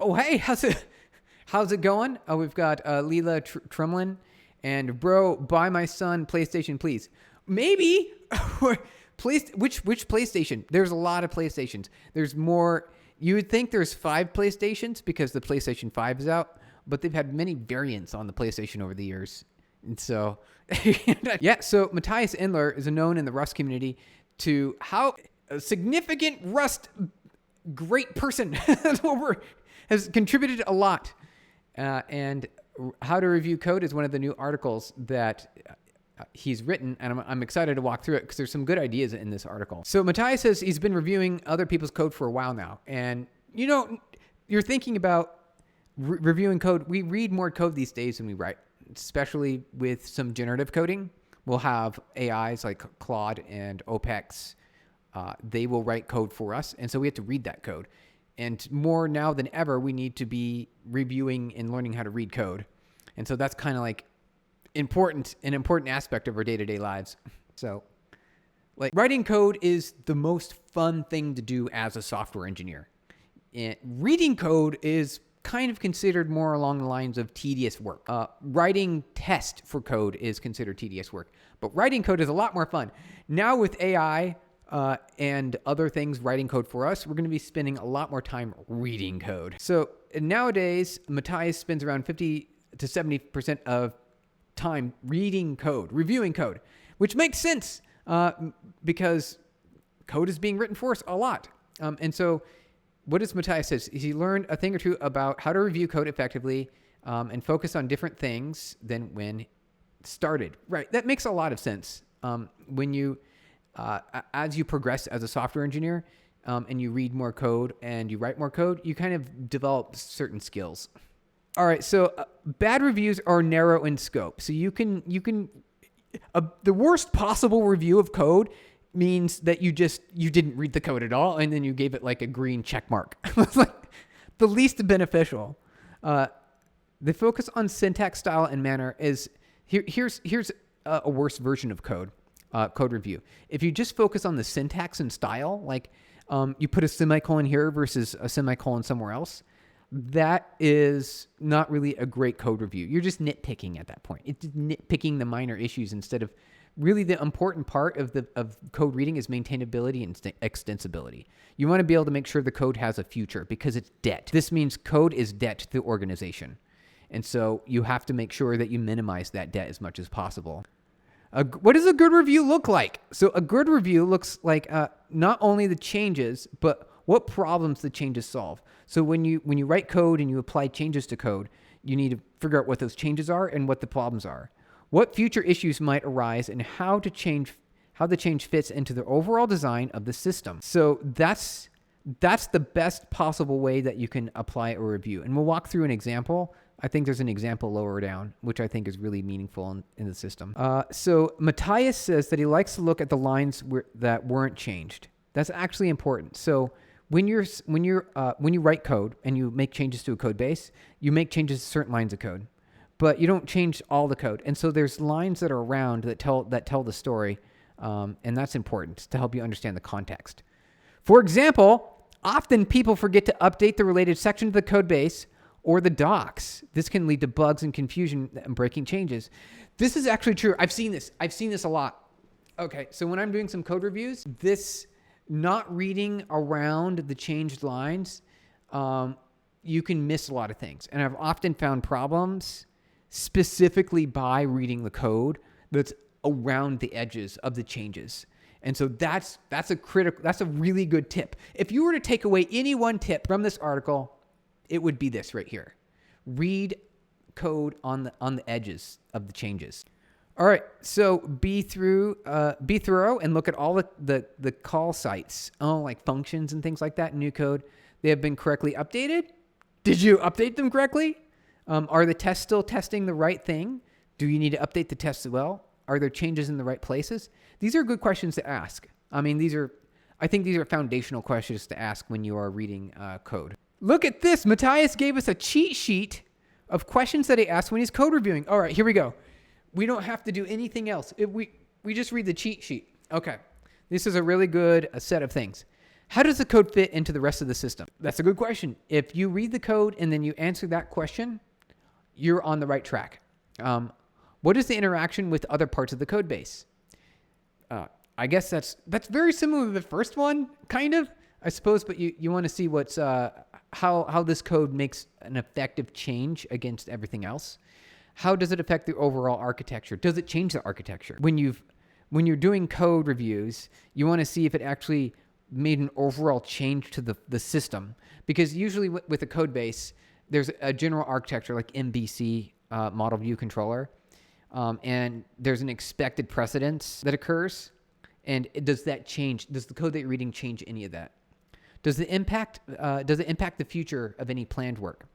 Oh, hey, how's it going? We've got Leela Tremlin and bro, buy my son PlayStation, please. Maybe. Which PlayStation? There's a lot of PlayStations. There's more. You would think there's 5 PlayStations because the PlayStation 5 is out, but they've had many variants on the PlayStation over the years. And so, yeah, so Matthias Endler is known in the Rust community to how a significant Rust great person has contributed a lot. And how to review code is one of the new articles that he's written, and I'm excited to walk through it because there's some good ideas in this article. So Matthias says he's been reviewing other people's code for a while now. And, you know, you're thinking about reviewing code. We read more code these days than we write, especially with some generative coding. We'll have AIs like Claude and OpenAI. They will write code for us, and so we have to read that code. And more now than ever, we need to be reviewing and learning how to read code. And so that's kind of like an important aspect of our day-to-day lives. So, like, writing code is the most fun thing to do as a software engineer. And reading code is kind of considered more along the lines of tedious work. Writing tests for code is considered tedious work, but writing code is a lot more fun. Now with AI and other things writing code for us, we're going to be spending a lot more time reading code. So nowadays, Matthias spends around 50 to 70% of time reading code, reviewing code, which makes sense because code is being written for us a lot. And so what does Matthias says? He learned a thing or two about how to review code effectively and focus on different things than when started. Right. That makes a lot of sense. When you, as you progress as a software engineer and you read more code and you write more code, you kind of develop certain skills. All right, so bad reviews are narrow in scope. So you can the worst possible review of code means that you didn't read the code at all, and then you gave it like a green check mark. It's like the least beneficial. The focus on syntax, style, and manner is here's a worse version of code review. If you just focus on the syntax and style, like you put a semicolon here versus a semicolon somewhere else, that is not really a great code review. You're just nitpicking at that point. It's nitpicking the minor issues instead of really the important part of code reading is maintainability and extensibility. You want to be able to make sure the code has a future because it's debt. This means code is debt to the organization. And so you have to make sure that you minimize that debt as much as possible. What does a good review look like? So a good review looks like not only the changes, but what problems the changes solve. So when you write code and you apply changes to code, you need to figure out what those changes are and what the problems are. What future issues might arise and how the change fits into the overall design of the system. So that's the best possible way that you can apply a review. And we'll walk through an example. I think there's an example lower down, which I think is really meaningful in the system. So Matthias says that he likes to look at the lines that weren't changed. That's actually important. So when you write code and you make changes to a code base, you make changes to certain lines of code, but you don't change all the code. And so there's lines that are around that tell the story, and that's important to help you understand the context. For example, often people forget to update the related section of the code base or the docs. This can lead to bugs and confusion and breaking changes. This is actually true. I've seen this a lot. Okay, so when I'm doing some code reviews, this not reading around the changed lines, you can miss a lot of things. And I've often found problems specifically by reading the code that's around the edges of the changes. And so that's a really good tip. If you were to take away any one tip from this article, it would be this right here. Read code on the edges of the changes. All right, so be thorough and look at all the call sites, like functions and things like that in new code. They have been correctly updated. Did you update them correctly? Are the tests still testing the right thing? Do you need to update the tests as well? Are there changes in the right places? These are good questions to ask. I mean, I think these are foundational questions to ask when you are reading code. Look at this. Matthias gave us a cheat sheet of questions that he asked when he's code reviewing. All right, here we go. We don't have to do anything else. We just read the cheat sheet. Okay. This is a really good set of things. How does the code fit into the rest of the system? That's a good question. If you read the code and then you answer that question, you're on the right track. What is the interaction with other parts of the code base? I guess that's very similar to the first one, kind of, I suppose, but you want to see what's how this code makes an effective change against everything else. How does it affect the overall architecture? Does it change the architecture? When you're doing code reviews, you want to see if it actually made an overall change to the system, because usually with a code base, there's a general architecture like MVC, model view controller, and there's an expected precedence that occurs. And does that change? Does the code that you're reading change any of that? Does it impact the future of any planned work?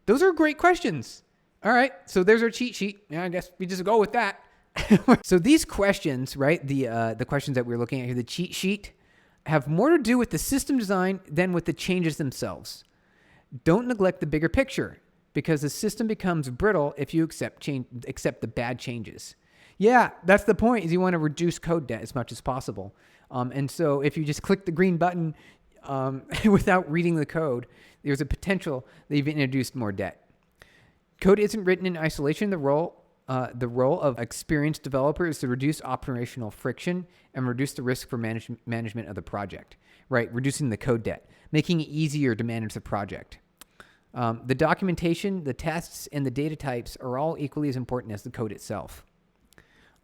Those are great questions. All right, so there's our cheat sheet. Yeah, I guess we just go with that. So these questions, right? The questions that we're looking at here, the cheat sheet, have more to do with the system design than with the changes themselves. Don't neglect the bigger picture, because the system becomes brittle if you accept the bad changes. Yeah, that's the point, is you want to reduce code debt as much as possible. And so if you just click the green button without reading the code, there's a potential that you've introduced more debt. Code isn't written in isolation. The role of experienced developers is to reduce operational friction and reduce the risk for management of the project, right? Reducing the code debt, making it easier to manage the project. The documentation, the tests, and the data types are all equally as important as the code itself.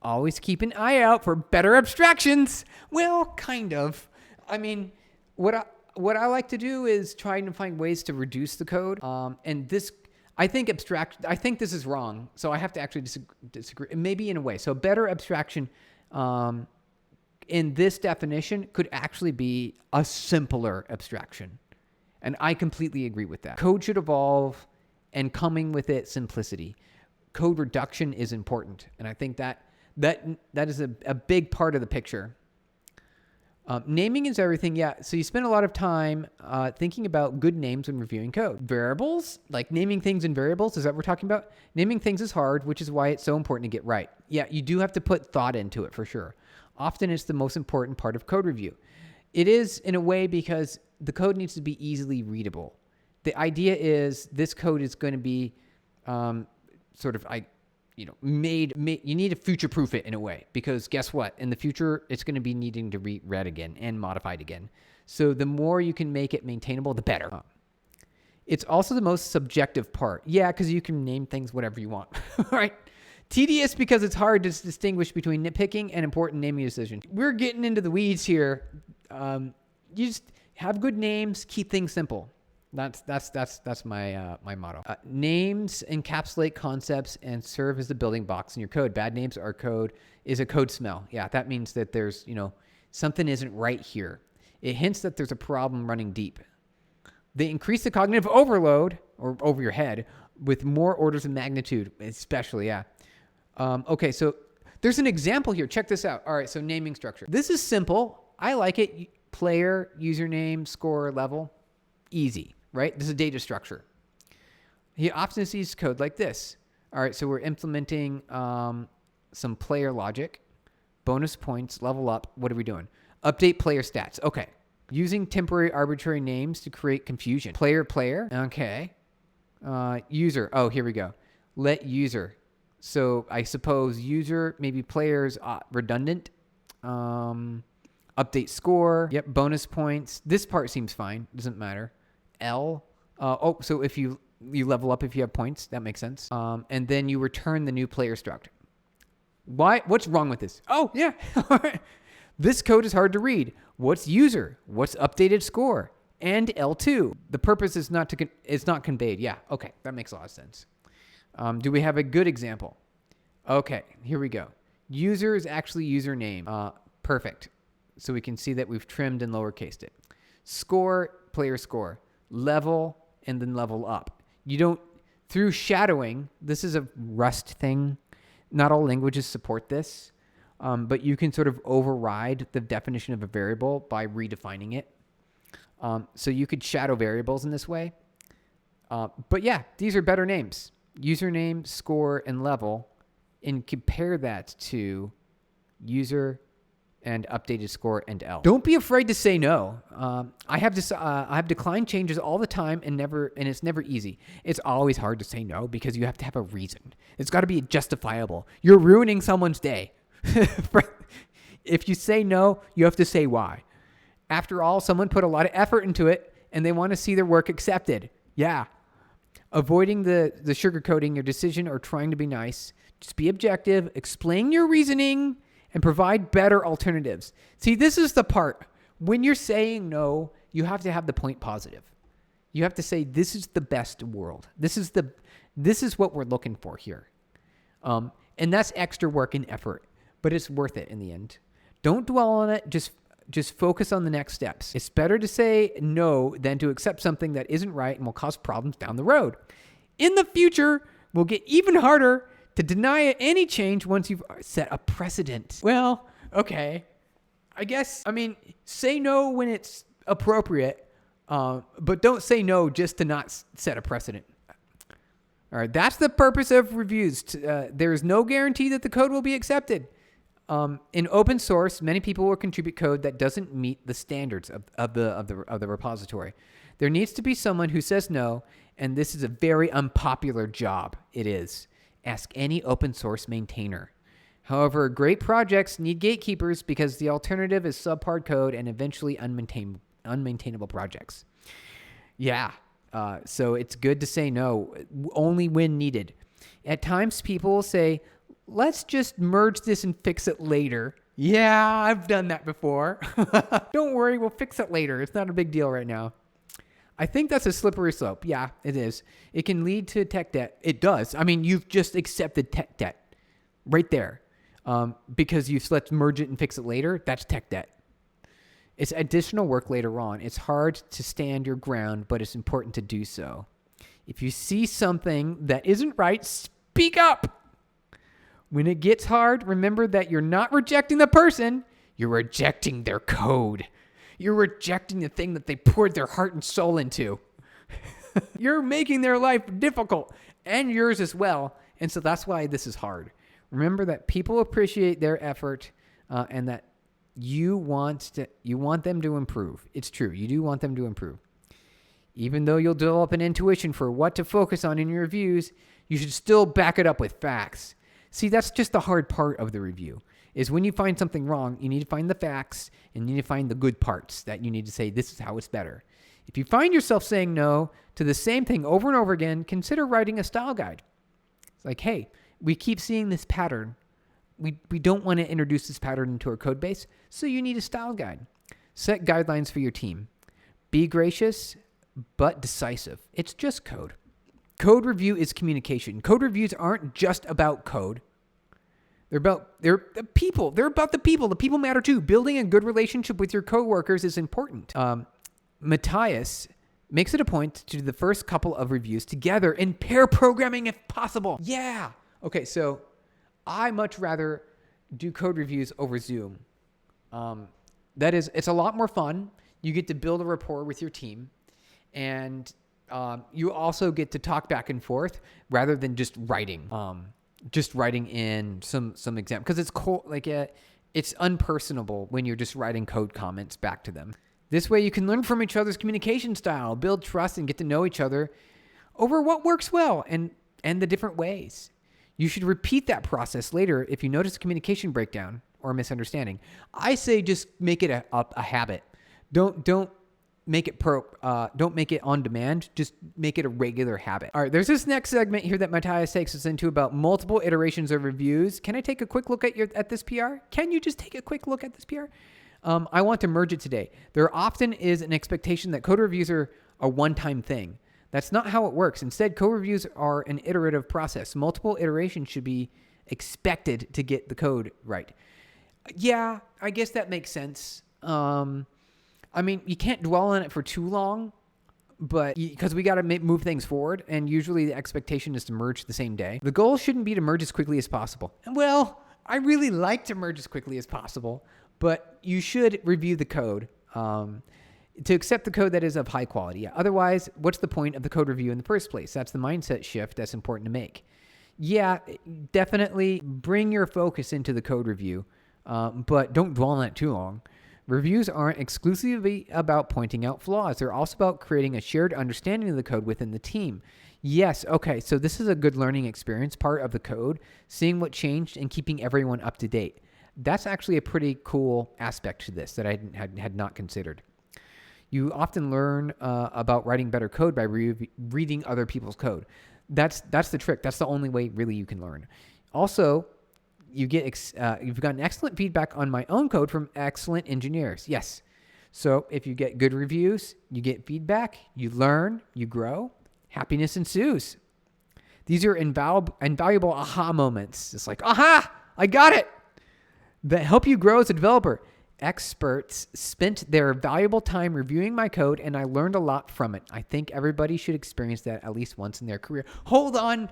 Always keep an eye out for better abstractions. Well, kind of. I mean, what I like to do is try to find ways to reduce the code. And this, I think this is wrong. So I have to actually disagree. Maybe in a way. So better abstraction in this definition could actually be a simpler abstraction. And I completely agree with that. Code should evolve, and coming with it, simplicity. Code reduction is important. And I think that is a big part of the picture. Naming is everything. Yeah. So you spend a lot of time thinking about good names when reviewing code. Variables, like naming things in variables, is that what we're talking about? Naming things is hard, which is why it's so important to get right. Yeah, you do have to put thought into it for sure. Often it's the most important part of code review. It is in a way because the code needs to be easily readable. The idea is this code is going to be made, you need to future-proof it in a way, because guess what? In the future, it's going to be needing to be read again and modified again. So the more you can make it maintainable, the better. It's also the most subjective part. Yeah, because you can name things whatever you want, right? Tedious because it's hard to distinguish between nitpicking and important naming decisions. We're getting into the weeds here. You just have good names, keep things simple. That's my motto. Names encapsulate concepts and serve as the building blocks in your code. Bad names is a code smell. Yeah, that means that there's, something isn't right here. It hints that there's a problem running deep. They increase the cognitive overload, or over your head, with more orders of magnitude, especially, yeah. Okay, so there's an example here. Check this out. All right, so naming structure. This is simple. I like it. Player, username, score, level. Easy, right? This is data structure. He often sees code like this. All right, so we're implementing some player logic, bonus points, level up. What are we doing? Update player stats. Okay. Using temporary arbitrary names to create confusion. Player. Okay. User. Oh, here we go. Let user. So I suppose user, maybe players, redundant. Update score. Yep. Bonus points. This part seems fine. Doesn't matter. L. So if you level up if you have points, that makes sense. And then you return the new player struct. Why? What's wrong with this? Oh, yeah. This code is hard to read. What's user? What's updated score? And L2. The purpose is it's not conveyed. Yeah. Okay. That makes a lot of sense. Do we have a good example? Okay. Here we go. User is actually username. Perfect. So we can see that we've trimmed and lowercased it. Score, player score. Level, and then level up. Through shadowing, this is a Rust thing. Not all languages support this, but you can sort of override the definition of a variable by redefining it. So you could shadow variables in this way. But yeah, these are better names. Username, score, and level, and compare that to user and updated score and L. Don't be afraid to say no. I have declined changes all the time and it's never easy. It's always hard to say no because you have to have a reason. It's got to be justifiable. You're ruining someone's day. If you say no, you have to say why. After all, someone put a lot of effort into it and they want to see their work accepted. Yeah. Avoiding the sugarcoating your decision or trying to be nice. Just be objective, explain your reasoning, and provide better alternatives. See, this is the part. When you're saying no, you have to have the point positive. You have to say, this is the best world. This is what we're looking for here. And that's extra work and effort, but it's worth it in the end. Don't dwell on it. Just focus on the next steps. It's better to say no than to accept something that isn't right and will cause problems down the road. In the future, will get even harder to deny any change once you've set a precedent. Well, okay. Say no when it's appropriate, but don't say no just to not set a precedent. All right, that's the purpose of reviews. There is no guarantee that the code will be accepted. In open source, many people will contribute code that doesn't meet the standards of the repository. There needs to be someone who says no, and this is a very unpopular job. It is. Ask any open source maintainer. However, great projects need gatekeepers because the alternative is subpar code and eventually unmaintainable projects. Yeah, so it's good to say no, only when needed. At times, people will say, let's just merge this and fix it later. Yeah, I've done that before. Don't worry, we'll fix it later. It's not a big deal right now. I think that's a slippery slope. Yeah, it is. It can lead to tech debt. It does. You've just accepted tech debt right there. Because let's merge it and fix it later. That's tech debt. It's additional work later on. It's hard to stand your ground, but it's important to do so. If you see something that isn't right, speak up. When it gets hard, remember that you're not rejecting the person. You're rejecting their code. You're rejecting the thing that they poured their heart and soul into. You're making their life difficult and yours as well. And so that's why this is hard. Remember that people appreciate their effort and that you want them to improve. It's true. You do want them to improve. Even though you'll develop an intuition for what to focus on in your reviews, you should still back it up with facts. See, that's just the hard part of the review. Is when you find something wrong, you need to find the facts and you need to find the good parts that you need to say, this is how it's better. If you find yourself saying no to the same thing over and over again, consider writing a style guide. It's like, hey, we keep seeing this pattern. We don't want to introduce this pattern into our code base, so you need a style guide. Set guidelines for your team. Be gracious, but decisive. It's just code. Code review is communication. Code reviews aren't just about code. They're the people. They're about the people. The people matter too. Building a good relationship with your coworkers is important. Matthias makes it a point to do the first couple of reviews together in pair programming if possible. Yeah. Okay, so I much rather do code reviews over Zoom. It's a lot more fun. You get to build a rapport with your team, and you also get to talk back and forth rather than just writing. Just writing in some example, because it's cool, it's unpersonable when you're just writing code comments back to them. This way you can learn from each other's communication style, build trust, and get to know each other over what works well and the different ways. You should repeat that process later if you notice a communication breakdown or a misunderstanding. I say just make it a habit. Don't make it don't make it on demand. Just make it a regular habit. All right, there's this next segment here that Matthias takes us into about multiple iterations of reviews. Can I take a quick look at this PR? Can you just take a quick look at this PR? I want to merge it today. There often is an expectation that code reviews are a one-time thing. That's not how it works. Instead, code reviews are an iterative process. Multiple iterations should be expected to get the code right. Yeah, I guess that makes sense. You can't dwell on it for too long, but because we got to move things forward, and usually the expectation is to merge the same day. The goal shouldn't be to merge as quickly as possible. Well, I really like to merge as quickly as possible, but you should review the code to accept the code that is of high quality. Yeah. Otherwise, what's the point of the code review in the first place? That's the mindset shift that's important to make. Yeah, definitely bring your focus into the code review. but don't dwell on it too long. Reviews aren't exclusively about pointing out flaws. They're also about creating a shared understanding of the code within the team. Yes, okay, so this is a good learning experience part of the code, seeing what changed and keeping everyone up to date. That's actually a pretty cool aspect to this that I had not considered. You often learn about writing better code by reading other people's code. That's the trick. That's the only way really you can learn. Also, you've gotten excellent feedback on my own code from excellent engineers. Yes. So if you get good reviews, you get feedback, you learn, you grow, happiness ensues. These are invaluable aha moments. It's like, aha, I got it. That help you grow as a developer. Experts spent their valuable time reviewing my code, and I learned a lot from it. I think everybody should experience that at least once in their career. Hold on,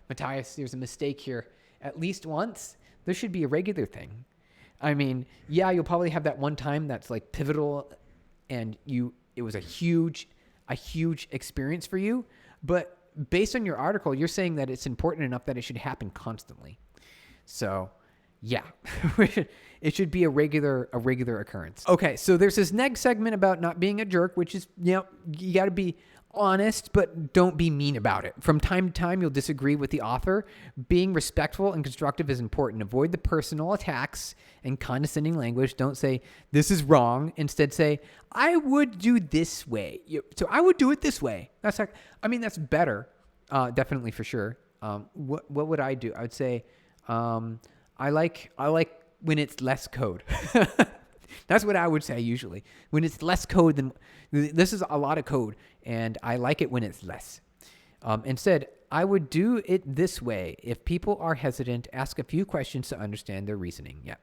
Matthias. There's a mistake here. At least once? This should be a regular thing. I mean, yeah, you'll probably have that one time that's like pivotal, and it was a huge experience for you. But based on your article, you're saying that it's important enough that it should happen constantly. So, yeah. It should be a regular occurrence. Okay, so there's this next segment about not being a jerk, which is, you got to be honest, but don't be mean about it. From time to time, you'll disagree with the author. Being respectful and constructive is important. Avoid the personal attacks and condescending language. Don't say, this is wrong. Instead, say, I would do this way. So I would do it this way. That's better, definitely for sure. What would I do? I would say, I like when it's less code. That's what I would say usually. When it's less code than this is a lot of code, and I like it when it's less. Instead, I would do it this way. If people are hesitant, ask a few questions to understand their reasoning. Yeah.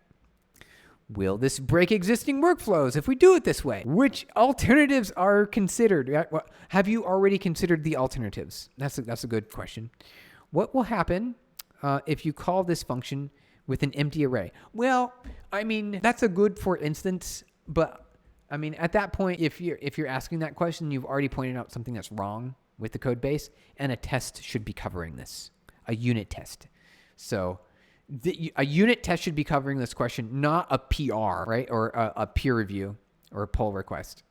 Will this break existing workflows if we do it this way? Which alternatives are considered? Have you already considered the alternatives? That's a good question. What will happen if you call this function with an empty array? Well, I mean, that's a good for instance, but I mean, at that point, if you're asking that question, you've already pointed out something that's wrong with the code base, and a test should be covering this, a unit test. So a unit test should be covering this question, not a PR, right? Or a peer review or a pull request.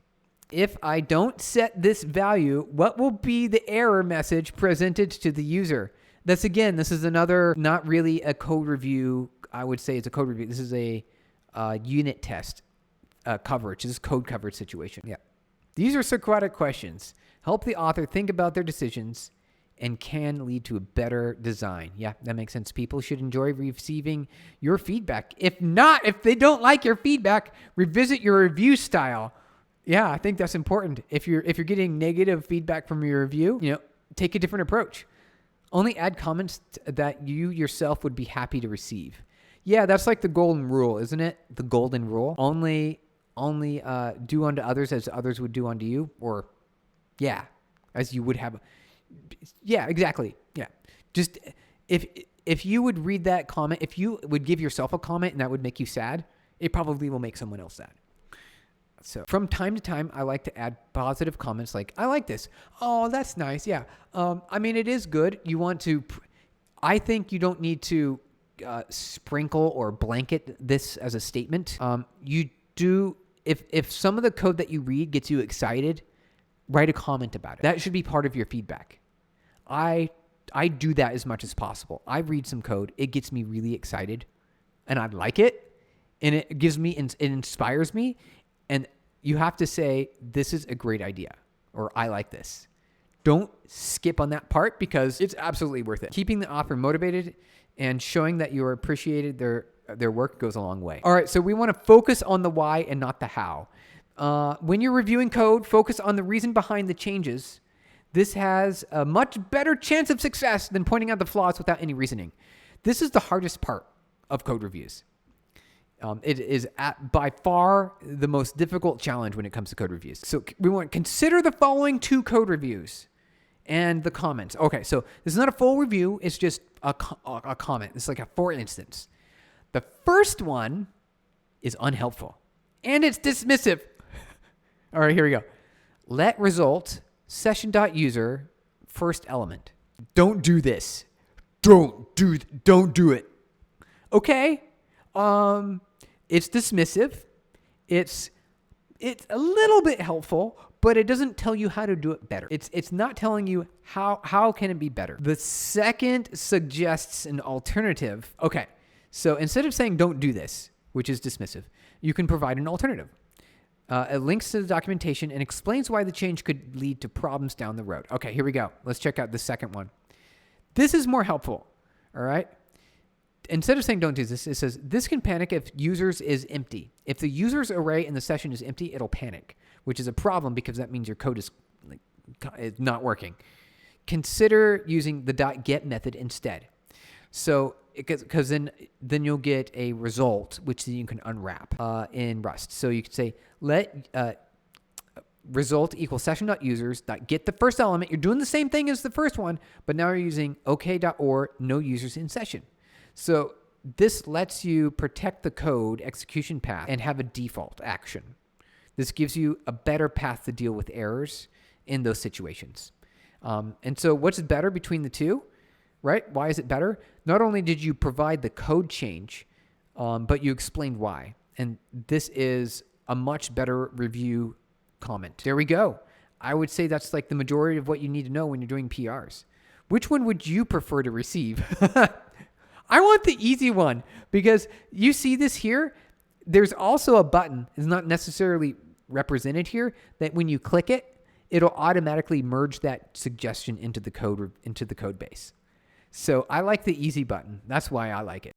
If I don't set this value, what will be the error message presented to the user? This is another, not really a code review. I would say it's a code review. This is a unit test coverage. This is code coverage situation. Yeah. These are Socratic questions. Help the author think about their decisions and can lead to a better design. Yeah, that makes sense. People should enjoy receiving your feedback. If they don't like your feedback, revisit your review style. Yeah, I think that's important. If you're getting negative feedback from your review, take a different approach. Only add comments that you yourself would be happy to receive. Yeah, that's like the golden rule, isn't it? The golden rule. Only do unto others as others would do unto you, or as you would have. Yeah, exactly. Yeah. Just if you would read that comment, if you would give yourself a comment and that would make you sad, it probably will make someone else sad. So from time to time, I like to add positive comments like, I like this. Oh, that's nice. Yeah. I mean, it is good. I think you don't need to sprinkle or blanket this as a statement. You do, if some of the code that you read gets you excited, write a comment about it. That should be part of your feedback. I do that as much as possible. I read some code. It gets me really excited and I like it. And it inspires me. And you have to say, this is a great idea, or I like this. Don't skip on that part because it's absolutely worth it. Keeping the author motivated and showing that you appreciated their work goes a long way. All right, so we want to focus on the why and not the how. When you're reviewing code, focus on the reason behind the changes. This has a much better chance of success than pointing out the flaws without any reasoning. This is the hardest part of code reviews. It is by far the most difficult challenge when it comes to code reviews. So we want to consider the following 2 code reviews and the comments. Okay, so this is not a full review. It's just a comment. It's like a for instance. The first one is unhelpful and it's dismissive. All right, here we go. Let result session.user first element. Don't do this. Don't do it. Okay. It's dismissive. It's a little bit helpful, but it doesn't tell you how to do it better. It's not telling you how can it be better. The second suggests an alternative. Okay, so instead of saying don't do this, which is dismissive, you can provide an alternative. It links to the documentation and explains why the change could lead to problems down the road. Okay, here we go. Let's check out the second one. This is more helpful, all right? Instead of saying don't do this, it says this can panic if users is empty. If the users array in the session is empty, it'll panic, which is a problem because that means your code is not working. Consider using the .get method instead. So, because then you'll get a result, which then you can unwrap in Rust. So you could say let result equals session.users.get the first element. You're doing the same thing as the first one, but now you're using ok.or no users in session. So this lets you protect the code execution path and have a default action. This gives you a better path to deal with errors in those situations. And so what's better between the two, right? Why is it better? Not only did you provide the code change, but you explained why. And this is a much better review comment. There we go. I would say that's like the majority of what you need to know when you're doing PRs. Which one would you prefer to receive? I want the easy one because you see this here. There's also a button. It's not necessarily represented here that when you click it, it'll automatically merge that suggestion into the code base. So I like the easy button. That's why I like it.